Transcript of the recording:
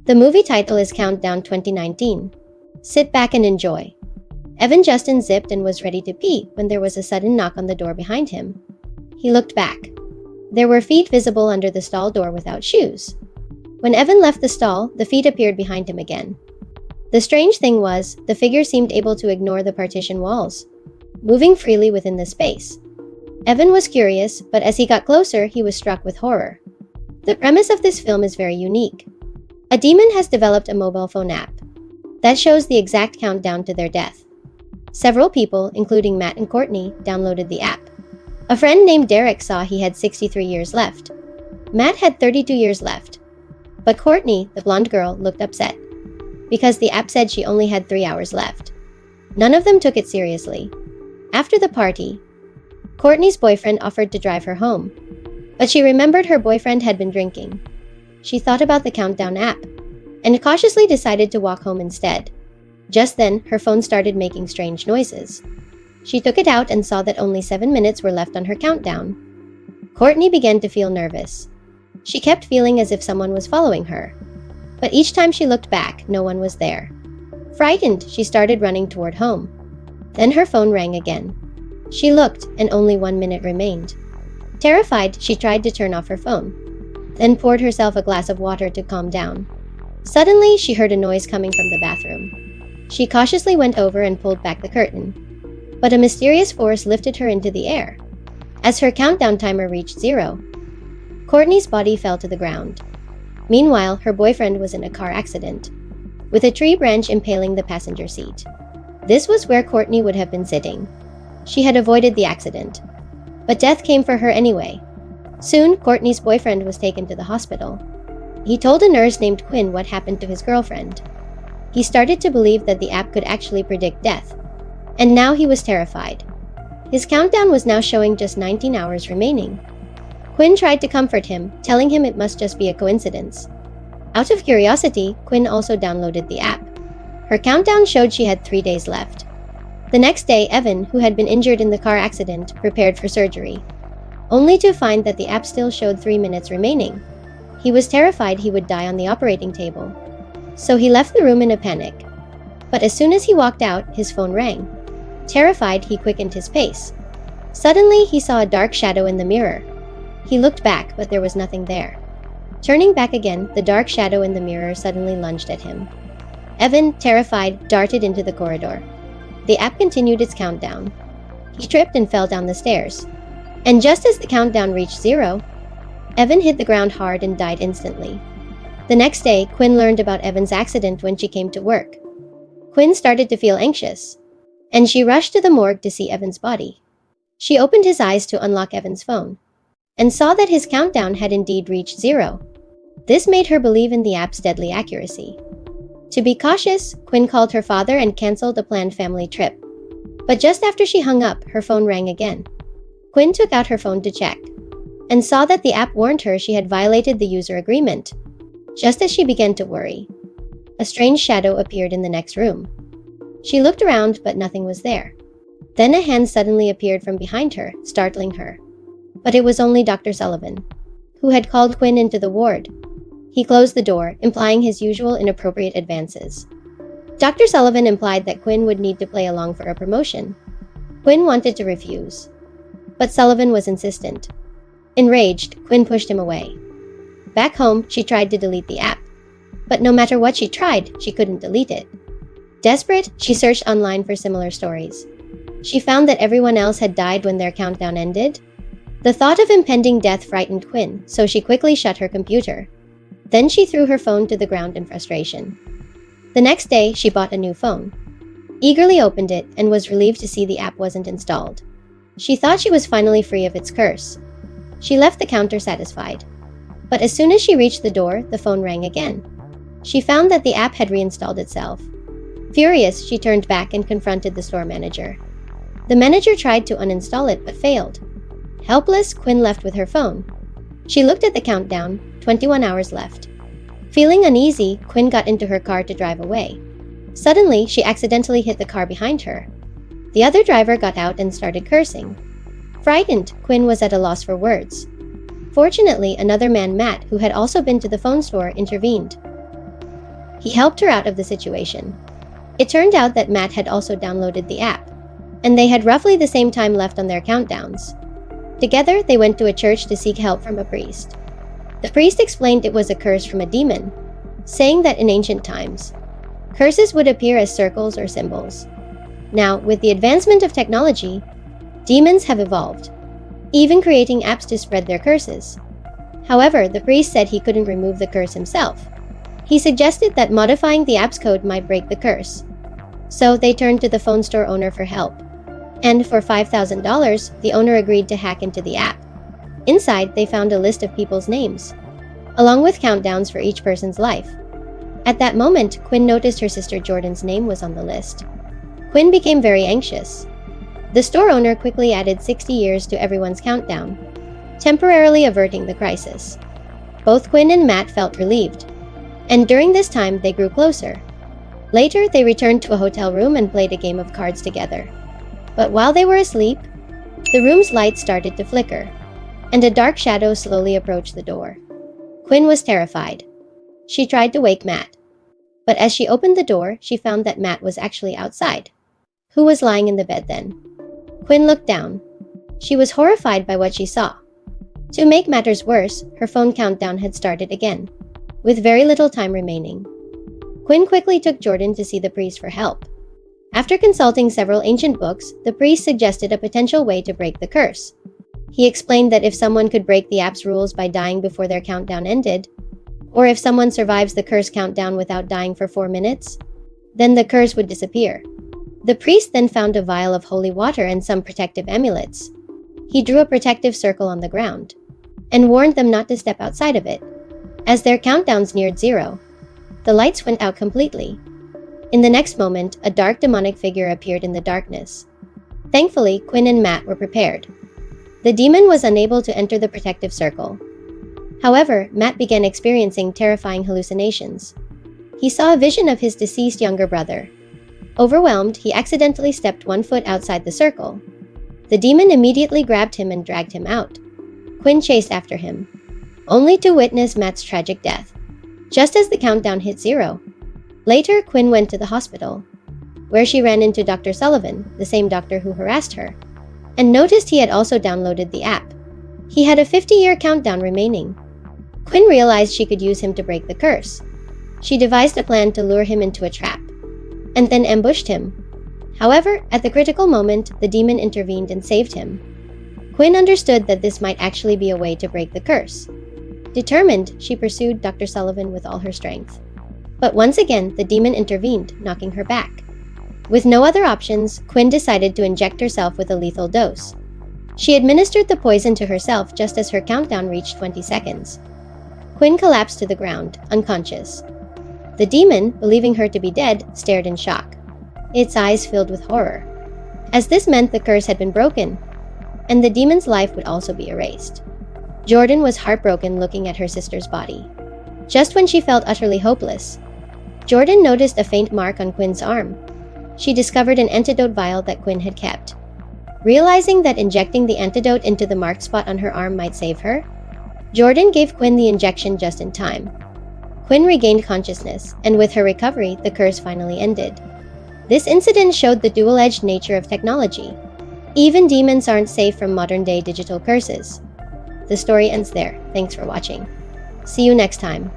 The movie title is Countdown 2019. Sit back and enjoy. Evan just unzipped and was ready to pee when there was a sudden knock on the door behind him. He looked back. There were feet visible under the stall door without shoes. When Evan left the stall, the feet appeared behind him again. The strange thing was, the figure seemed able to ignore the partition walls, moving freely within the space. Evan was curious, but as he got closer, he was struck with horror. The premise of this film is very unique. A demon has developed a mobile phone app that shows the exact countdown to their death. Several people, including Matt and Courtney, downloaded the app. A friend named Derek saw he had 63 years left. Matt had 32 years left. But Courtney, the blonde girl, looked upset because the app said she only had 3 hours left. None of them took it seriously. After the party, Courtney's boyfriend offered to drive her home, but she remembered her boyfriend had been drinking. She thought about the countdown app and cautiously decided to walk home instead. Just then, her phone started making strange noises. She took it out and saw that only 7 minutes were left on her countdown. Courtney began to feel nervous. She kept feeling as if someone was following her, but each time she looked back, no one was there. Frightened, she started running toward home. Then her phone rang again. She looked, and only 1 minute remained. Terrified, she tried to turn off her phone, then poured herself a glass of water to calm down. Suddenly, she heard a noise coming from the bathroom. She cautiously went over and pulled back the curtain, but a mysterious force lifted her into the air. As her countdown timer reached 0, Courtney's body fell to the ground. Meanwhile, her boyfriend was in a car accident, with a tree branch impaling the passenger seat. This was where Courtney would have been sitting. She had avoided the accident, but death came for her anyway. Soon, Courtney's boyfriend was taken to the hospital. He told a nurse named Quinn what happened to his girlfriend. He started to believe that the app could actually predict death, and now he was terrified. His countdown was now showing just 19 hours remaining. Quinn tried to comfort him, telling him it must just be a coincidence. Out of curiosity, Quinn also downloaded the app. Her countdown showed she had 3 days left. The next day, Evan, who had been injured in the car accident, prepared for surgery, only to find that the app still showed 3 minutes remaining. He was terrified he would die on the operating table, so he left the room in a panic. But as soon as he walked out, his phone rang. Terrified, he quickened his pace. Suddenly, he saw a dark shadow in the mirror. He looked back, but there was nothing there. Turning back again, the dark shadow in the mirror suddenly lunged at him. Evan, terrified, darted into the corridor. The app continued its countdown. He tripped and fell down the stairs. And just as the countdown reached 0, Evan hit the ground hard and died instantly. The next day, Quinn learned about Evan's accident when she came to work. Quinn started to feel anxious, and she rushed to the morgue to see Evan's body. She opened his eyes to unlock Evan's phone, and saw that his countdown had indeed reached 0. This made her believe in the app's deadly accuracy. To be cautious, Quinn called her father and canceled a planned family trip. But just after she hung up, her phone rang again. Quinn took out her phone to check, and saw that the app warned her she had violated the user agreement. Just as she began to worry, a strange shadow appeared in the next room. She looked around, but nothing was there. Then a hand suddenly appeared from behind her, startling her. But it was only Dr. Sullivan, who had called Quinn into the ward. He closed the door, implying his usual inappropriate advances. Dr. Sullivan implied that Quinn would need to play along for a promotion. Quinn wanted to refuse, but Sullivan was insistent. Enraged, Quinn pushed him away. Back home, she tried to delete the app, but no matter what she tried, she couldn't delete it. Desperate, she searched online for similar stories. She found that everyone else had died when their countdown ended. The thought of impending death frightened Quinn, so she quickly shut her computer. Then she threw her phone to the ground in frustration. The next day, she bought a new phone, eagerly opened it, and was relieved to see the app wasn't installed. She thought she was finally free of its curse. She left the counter satisfied. But as soon as she reached the door, the phone rang again. She found that the app had reinstalled itself. Furious, she turned back and confronted the store manager. The manager tried to uninstall it, but failed. Helpless, Quinn left with her phone. She looked at the countdown, 21 hours left. Feeling uneasy, Quinn got into her car to drive away. Suddenly, she accidentally hit the car behind her. The other driver got out and started cursing. Frightened, Quinn was at a loss for words. Fortunately, another man, Matt, who had also been to the phone store, intervened. He helped her out of the situation. It turned out that Matt had also downloaded the app, and they had roughly the same time left on their countdowns. Together, they went to a church to seek help from a priest. The priest explained it was a curse from a demon, saying that in ancient times, curses would appear as circles or symbols. Now, with the advancement of technology, demons have evolved, even creating apps to spread their curses. However, the priest said he couldn't remove the curse himself. He suggested that modifying the app's code might break the curse. So they turned to the phone store owner for help. And for $5,000, the owner agreed to hack into the app. Inside, they found a list of people's names, along with countdowns for each person's life. At that moment, Quinn noticed her sister Jordan's name was on the list. Quinn became very anxious. The store owner quickly added 60 years to everyone's countdown, temporarily averting the crisis. Both Quinn and Matt felt relieved, and during this time they grew closer. Later, they returned to a hotel room and played a game of cards together. But while they were asleep, the room's light started to flicker, and a dark shadow slowly approached the door. Quinn was terrified. She tried to wake Matt, but as she opened the door, she found that Matt was actually outside. Who was lying in the bed then? Quinn looked down. She was horrified by what she saw. To make matters worse, her phone countdown had started again, with very little time remaining. Quinn quickly took Jordan to see the priest for help. After consulting several ancient books, the priest suggested a potential way to break the curse. He explained that if someone could break the app's rules by dying before their countdown ended, or if someone survives the curse countdown without dying for 4 minutes, then the curse would disappear. The priest then found a vial of holy water and some protective amulets. He drew a protective circle on the ground, and warned them not to step outside of it. As their countdowns neared 0, the lights went out completely. In the next moment, a dark demonic figure appeared in the darkness. Thankfully, Quinn and Matt were prepared. The demon was unable to enter the protective circle. However, Matt began experiencing terrifying hallucinations. He saw a vision of his deceased younger brother. Overwhelmed, he accidentally stepped 1 foot outside the circle. The demon immediately grabbed him and dragged him out. Quinn chased after him, only to witness Matt's tragic death, just as the countdown hit 0. Later, Quinn went to the hospital, where she ran into Dr. Sullivan, the same doctor who harassed her, and noticed he had also downloaded the app. He had a 50-year countdown remaining. Quinn realized she could use him to break the curse. She devised a plan to lure him into a trap, and then ambushed him. However, at the critical moment, the demon intervened and saved him. Quinn understood that this might actually be a way to break the curse. Determined, she pursued Dr. Sullivan with all her strength. But once again, the demon intervened, knocking her back. With no other options, Quinn decided to inject herself with a lethal dose. She administered the poison to herself just as her countdown reached 20 seconds. Quinn collapsed to the ground, unconscious. The demon, believing her to be dead, stared in shock, its eyes filled with horror, as this meant the curse had been broken, and the demon's life would also be erased. Jordan was heartbroken looking at her sister's body. Just when she felt utterly hopeless, Jordan noticed a faint mark on Quinn's arm. She discovered an antidote vial that Quinn had kept. Realizing that injecting the antidote into the marked spot on her arm might save her, Jordan gave Quinn the injection just in time. Quinn regained consciousness, and with her recovery, the curse finally ended. This incident showed the dual-edged nature of technology. Even demons aren't safe from modern-day digital curses. The story ends there. Thanks for watching. See you next time.